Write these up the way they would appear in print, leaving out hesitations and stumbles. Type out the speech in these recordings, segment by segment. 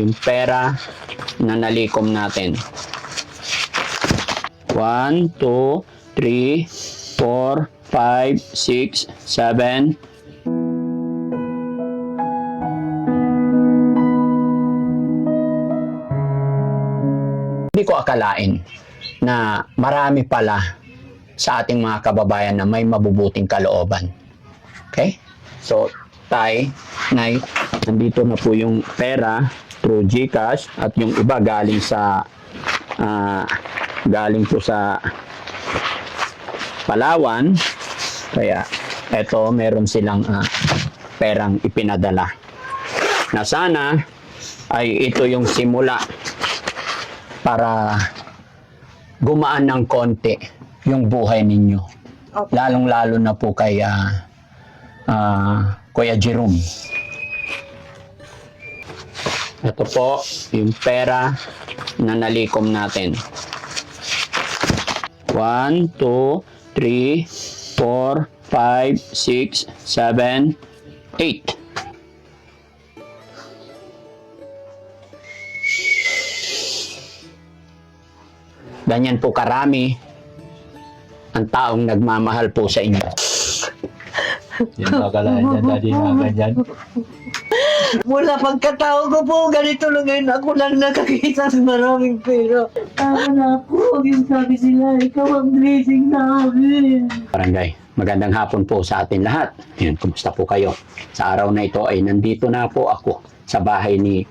yung pera na nalikom natin. 1, 2, 3, 4, 5, 6, 7. Hindi ko akalain na marami pala sa ating mga kababayan na may mabubuting kalooban. Okay? So, Tay, Nay, nandito na po yung pera through GCash at yung iba galing sa galing po sa Palawan. Kaya eto, meron silang perang ipinadala na sana ay ito yung simula para gumaan ng konti yung buhay ninyo. Lalong-lalo na po kay Kuya Jerome. Ito po yung pera na nalikom natin. 1, 2, 3, 4, 5, 6, 7, 8. Ganyan po karami ang taong nagmamahal po sa inyo. Yung pagkalaan dyan, daddy, na ganyan. Mula pagkatao ko po, ganito lang ngayon. Ako lang nakakita sa maraming pera. Tama na ako. Yung sabi sila, ikaw ang blessing namin. Barangay, magandang hapon po sa atin lahat. Ayan, kumusta po kayo? Sa araw na ito ay nandito na po ako sa bahay ni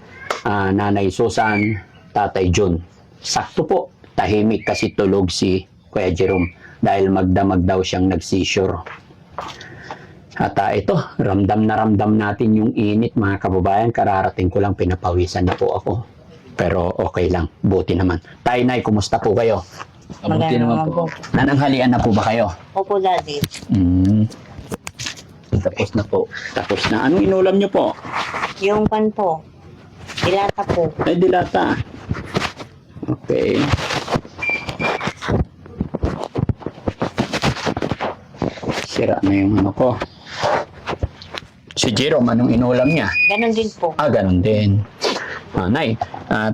Nanay Susan, Tatay John. Sakto po, tahimik kasi tulog si Kuya Jerome dahil magdamag daw siyang nag-seizure. At ito, ramdam na ramdam natin yung init mga kababayan. Kararating ko lang, pinapawisan na po ako. Pero okay lang, buti naman. Tay, Nay, kumusta po kayo? Mabuti naman po. Nananghalian na po ba kayo? Opo, Daddy. Tapos na po. Tapos na. Anong inulam nyo po? Yung pan po. Dilata po. Ay, dilata. Okay. Sira na yung ano ko. Si Jerome, anong inulam niya? Ganon din po. Ganun din. Nay,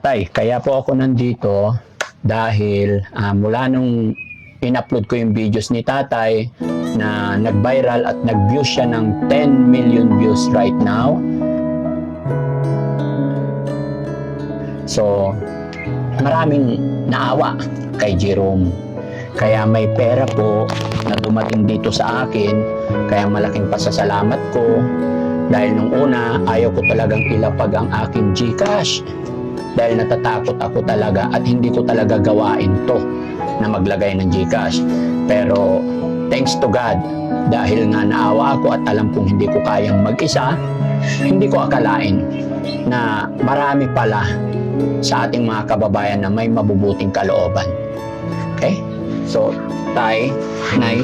Tay, kaya po ako nandito dahil mula nung in-upload ko yung videos ni Tatay na nag-viral at nag-views siya ng 10 million views right now. So, maraming naawa kay Jerome. Kaya may pera po na dumating dito sa akin. Kaya malaking pasasalamat ko. Dahil nung una, ayaw ko talagang ilapag ang aking GCash. Dahil natatakot ako talaga at hindi ko talaga gawain to na maglagay ng GCash. Pero thanks to God, dahil nga naawa ako at alam kong hindi ko kayang mag-isa, hindi ko akalain na marami pala sa ating mga kababayan na may mabubuting kalooban. Okay? So, Tay, Nay,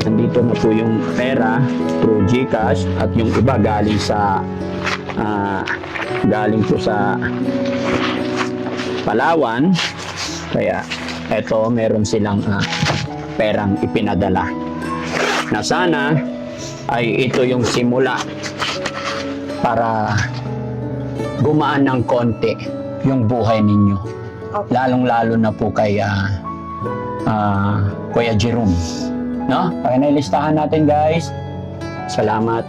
nandito na po yung pera through GCash at yung iba galing sa galing po sa Palawan. Kaya eto, meron silang perang ipinadala na sana ay ito yung simula para gumaan ng konti yung buhay ninyo. Lalong-lalo na po kay Kuya Jerome. No? Pakinilistahan natin, guys. Salamat.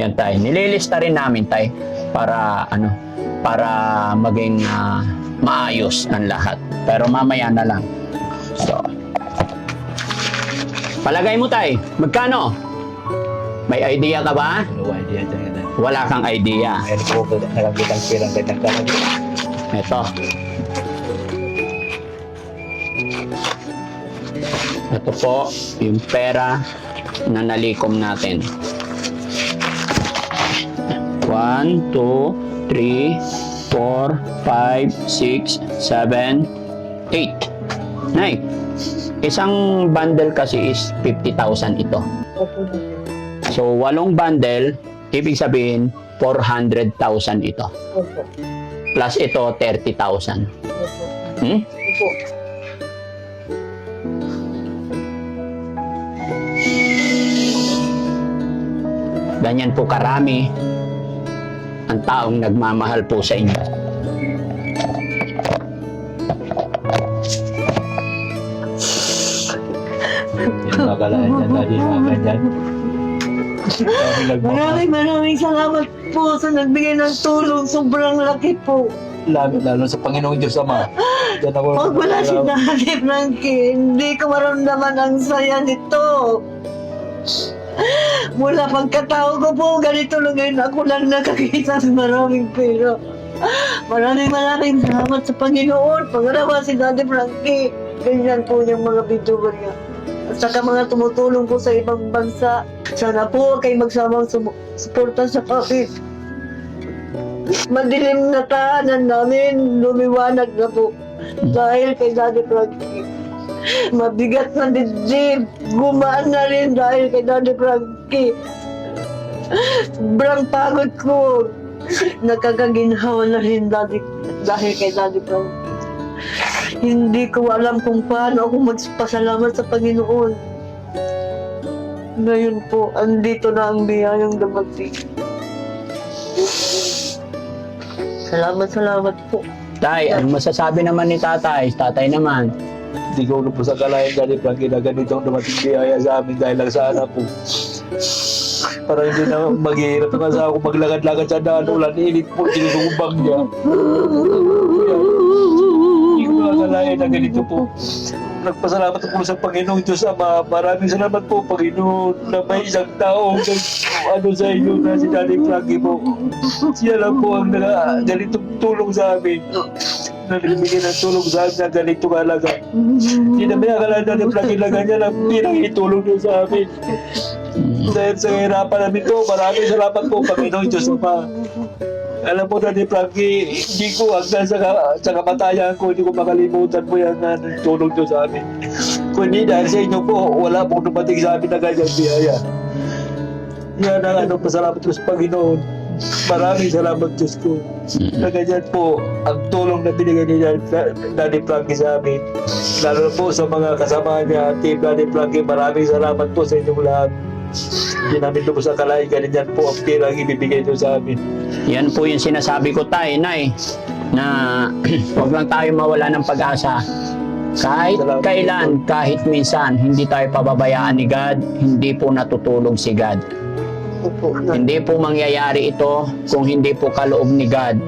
Yan, Tay. Nililista rin namin, Tay, para para maging maayos ang lahat. Pero mamaya na lang. So, palagay mo, Tay, magkano? May idea ka ba? No idea dyan. Wala kang idea. Meron po nakakitang pirang ganyan talaga. Ito. Ito po yung pera na nalikom natin. 1, 2, 3, 4, 5, 6, 7, 8. Nay, isang bundle kasi is 50,000 ito. Opo. So, 8 bundle, ibig sabihin 400,000 ito. Opo. Plus ito, 30,000. Opo. Opo. ganyan po karami ang taong nagmamahal po sa inyo. Yung pagkalain niya, Daddy, na ganyan. Kami nagmamahal. Maraming salamat po sa nagbigay ng tulong. Sobrang laki po. Lalo sa Panginoong Diyos Ama. Yan ako. Pag wala si Daddy Frankie, hindi ko maramdaman ang saya nito. Mula pagkatao ko po, ganito lang ngayon ako lang nakakita sa maraming pera. Maraming salamat sa Panginoon. Pangalawa si Daddy Frankie. Ganyan po yung mga bitugan niya. At saka mga tumutulong po sa ibang bansa. Sana po kayo magsamang suporta sa akin. Madilim na tahanan namin, lumiwanag na po. Dahil kay Daddy Frankie. Mabigat na dibdib, gumaan na rin dahil kay Daddy Frankie. Sobrang pagod ko. Nakakaginhawa na rin dahil kay Daddy Frankie. Hindi ko alam kung paano ako magpasalamat sa Panginoon. Ngayon po, andito na ang biyayang dumating. Salamat po. Tay, anong masasabi naman ni tatay? Tatay naman. Hindi ko po sa kalayan, Daddy Frankie, na ganito ang dumating biyaya sa amin dahil lang sa anak ko. Parang hindi na maghihirap na sa ako maglakad-lakad sa daan, ulan, init po, sinusumbang niya. Hindi ko nakakalayan na ganito po. Nagpasalamat po sa Panginoong Diyos Ama. Maraming salamat po, Panginoon, na may isang tao sa inyo na si Daddy Frankie po. Siya lang po ang ganitong tulong sa amin. Nagbibigay ng tulong sa amin na ganito kalaga. Hindi na may akala na Frankie na ganyan ang pinakitulong niyo sa amin. Dahil sa hirapan namin po, maraming salamat po, Panginoong Diyos Ama. Alam mo, Daddy Frankie, hindi ko hanggang sa kamatayan ko, hindi ko makalimutan po yan na tulong niyo sa amin. Kundi dahil sa inyo po, wala pong dumating sa amin na ganyang biyaya. Yan ang pasalamat ko sa Panginoon. Maraming salamat, Diyos ko. Na ganyan po, ang tulong na binigay ni Daddy Frankie sa amin. Lalo na po sa mga kasama niya, Team Daddy Frankie, maraming salamat po sa inyong lahat. Hindi namin po sa kalahin, ganyan po ang pirang ibibigay niyo sa amin. Yan po yung sinasabi ko, tay, nay, na huwag lang tayo mawala ng pag-asa. Kahit kailan, kahit minsan, hindi tayo pababayaan ni God, hindi po natutulog si God. Hindi po mangyayari ito kung hindi po kaloob ni God.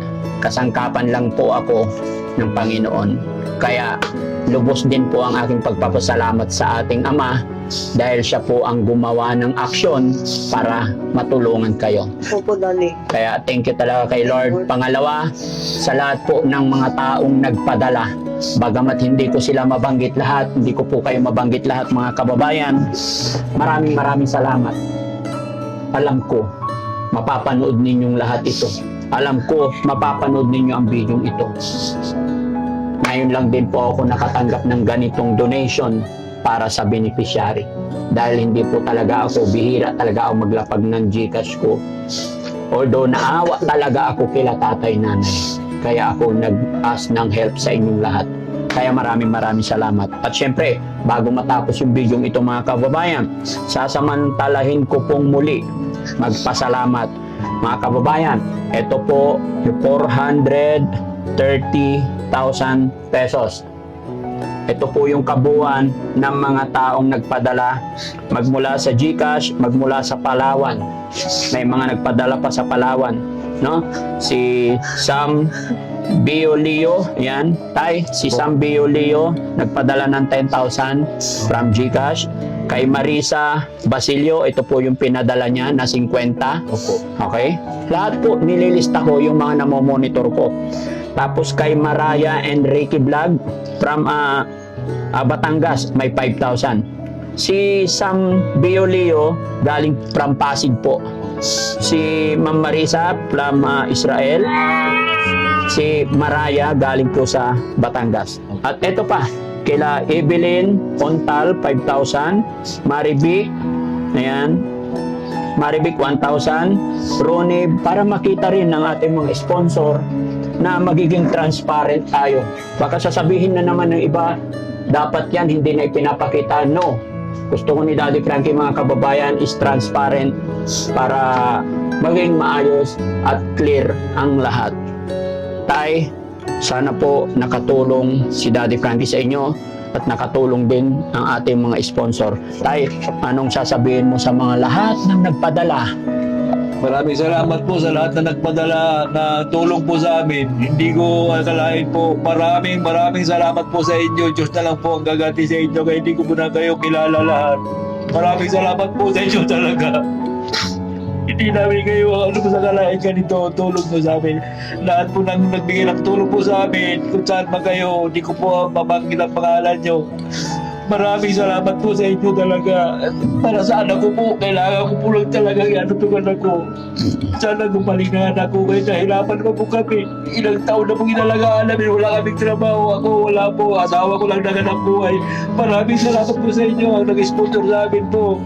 Kasangkapan lang po ako ng Panginoon. Kaya lubos din po ang aking pagpapasalamat sa ating Ama dahil siya po ang gumawa ng aksyon para matulungan kayo. Opo, Daddy. Kaya thank you talaga kay Lord. Pangalawa, sa lahat po ng mga taong nagpadala. Bagamat hindi ko sila mabanggit lahat, hindi ko po kayo mabanggit lahat mga kababayan, maraming salamat. Alam ko, mapapanood ninyong lahat ito. Alam ko, mapapanood ninyo ang video ito. Ngayon lang din po ako nakatanggap ng ganitong donation para sa beneficiary. Dahil hindi po talaga ako, bihira talaga ako maglapag ng GCash ko. Although naawa talaga ako kila tatay nanay. Kaya ako nag-ask ng help sa inyong lahat. Kaya maraming salamat. At syempre, bago matapos yung video ito mga kababayan, sasamantalahin ko pong muli magpasalamat. Mga kababayan, ito po yung 430,000 pesos. Ito po yung kabuuan ng mga taong nagpadala magmula sa GCash, magmula sa Palawan. May mga nagpadala pa sa Palawan, no? Si Sam Biolio, yan, tay, si Sam Biolio nagpadala ng 10,000 from GCash. Kay Marisa Basilio, ito po yung pinadala niya na 50. Opo. Okay? Lahat po nililista ko yung mga namomonitor ko. Tapos kay Maraya Enrique Vlog from Batangas, may 5,000. Si Sam Biolio galing from Pasig po. Si Ma'am Marisa from Israel. Si Maraya galing po sa Batangas. At ito pa, kila Evelyn Ontal, 5,000. Marivic, ayan, Marivic 1,000. Ronnie, para makita rin ng ating mga sponsor na magiging transparent tayo. Baka sasabihin na naman ng iba, dapat yan hindi na ipinapakita. No, Gusto ko ni Daddy Frankie mga kababayan is transparent para maging maayos at clear ang lahat. Tay, sana po nakatulong si Daddy Frankie sa inyo at nakatulong din ang ating mga sponsor. Tay, anong sasabihin mo sa mga lahat ng nagpadala? Maraming salamat po sa lahat na nagpadala na tulong po sa amin. Hindi ko akalain po. Maraming salamat po sa inyo. Diyos na lang po ang gaganti sa inyo kaya hindi ko po na kayo kilala lahat. Maraming salamat po sa inyo talaga. Hindi namin kayo ano po sa kalain ganito tulong po sa amin. Lahat po nang nagbigay ng tulong po sa amin. Kung saan man kayo, hindi ko po mabanggit ang pangalan nyo. Maraming salamat po sa inyo talaga. Para sa anak ko po, kailangan ko po lang talaga i-anutungan ako. Sana gumaling na anak ko kayo. Nahirapan pa po kami. Ilang taon na po inalagaan namin. Wala kaming trabaho. Ako wala po. Asawa ko lang naganap buhay. Maraming salamat po sa inyo. Ang nag-sponsor sa amin po.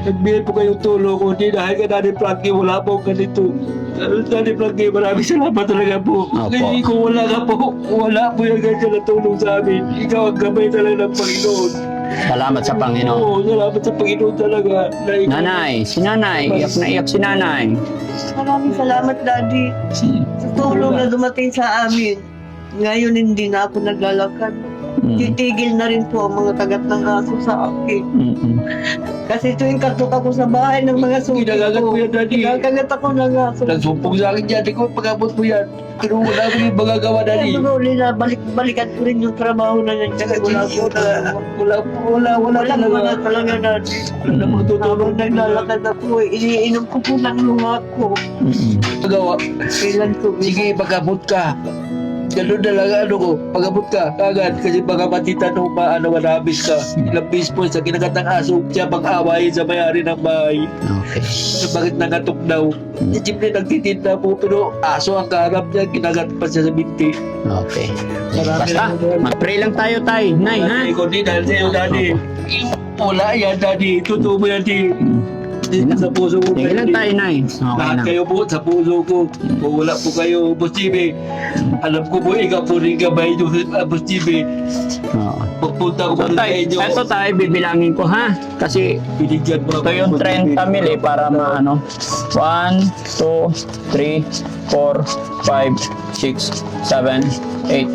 Nagbigay po kayong tulong ko. Hindi dahil ka Daddy Frankie, wala po ganito. Daddy Frankie, maraming salamat talaga po. Opo. Kasi kung wala ka po, wala po yung ganyan na tulong sa amin. Ikaw ang gabay talaga ng Panginoon. Salamat sa Panginoon. Oo, salamat sa Panginoon talaga. Nanay, si nanay, iyak na iyak si nanay. Maraming salamat, Daddy, sa tulong na dumating sa amin. Ngayon hindi na ako naglalakad. Titigil na rin po ang mga kagat ng aso sa akin. Mm-mm. Kasi tuwing katok ako sa bahay ng mga suki Kinagagat ko, mo yan, Daddy. kinakagat ako ng aso. Nagsumpong sa akin dyan, di ko pag-abot mo yan. Pero wala ko yung magagawa, Kaya Daddy. siguro nila, balikan ko rin yung trabaho na yan. Kasi wala ko na. Wala talaga. talaga, Daddy. Wala na magtutulong. Habang naglalakad ako, iniinom ko po ng luha ko. Mm-mm. Magawa. Kailan ko Sige, pag-abot ka. Ganun na lang ano ko, pag-abot ka, kagad. Kasi baka matitanong manabis ka. Ilang bis po sa kinagat ng aso, siya pag-awayin sa may-ari ng bahay. Okay. So, bakit nangatok daw? Si Jimmy nagtitinda po, pero aso ang kaharap niya, kinagat pa siya sa binti. Okay. Marami Basta, na- mag-pray lang tayo, tay. Nay, ha? Daddy, kundi dahil sa'yo, Daddy. Wala yan, Daddy. Totoo mo yan, Daddy. Dito sa puso ko. Sige lang tayo, nay. Okay Lahat na. kayo po sa puso ko. Kung wala po kayo, Boss Jimmy. Alam ko po, ikaw po rin gabay nyo, Boss Jimmy. Oo. Magpunta ko So, po sa tay, inyo. eto tayo, bibilangin ko, ha? Kasi Binigyan mo ito yung 30 mil eh, para maano. 1, 2, 3, 4, 5, 6, 7, 8,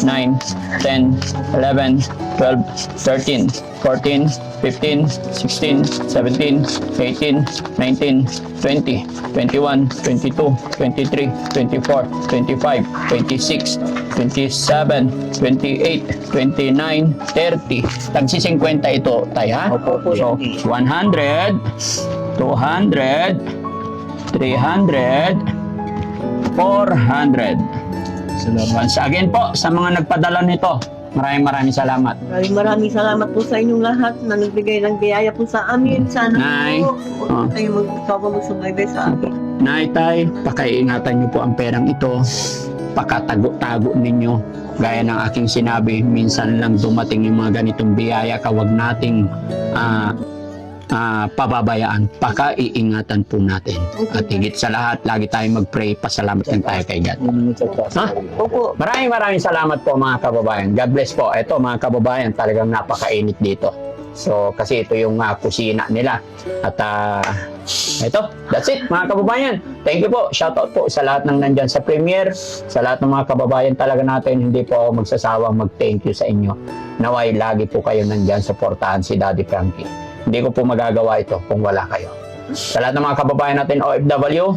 9, 10, 11, 12, 13, 14, 15, 16, 17, 18, 19, 20, 21, 22, 23, 24, 25, 26, 27, 28, 29, 30. Tagsi 50 ito, tay, ha? Opo. So, 100, 200, 300, 400. Once again po, sa mga nagpadala nito, maraming salamat. Maraming salamat po sa inyong lahat na nagbigay ng biyaya po sa amin. Sana Nay. po, Oh. kayo magsubaybay sa amin. Nay, tay, pakaiingatan niyo po ang perang ito. Pakatago-tago ninyo. Gaya ng aking sinabi, minsan lang dumating yung mga ganitong biyaya, kawag nating pababayaan. Pakaiingatan po natin. At higit sa lahat, lagi tayong mag-pray. Pasalamat lang tayo kay God. Ha? Opo. Maraming salamat po mga kababayan. God bless po. Ito mga kababayan, talagang napakainit dito. So, kasi ito yung kusina nila. At ito, that's it mga kababayan. Thank you po. Shoutout po sa lahat ng nandyan sa premiere. Sa lahat ng mga kababayan talaga natin, hindi po ako magsasawang mag-thank you sa inyo. Naway, lagi po kayo nandyan supportahan si Daddy Frankie. Hindi ko po magagawa ito kung wala kayo. Sa lahat ng mga kababayan natin OFW,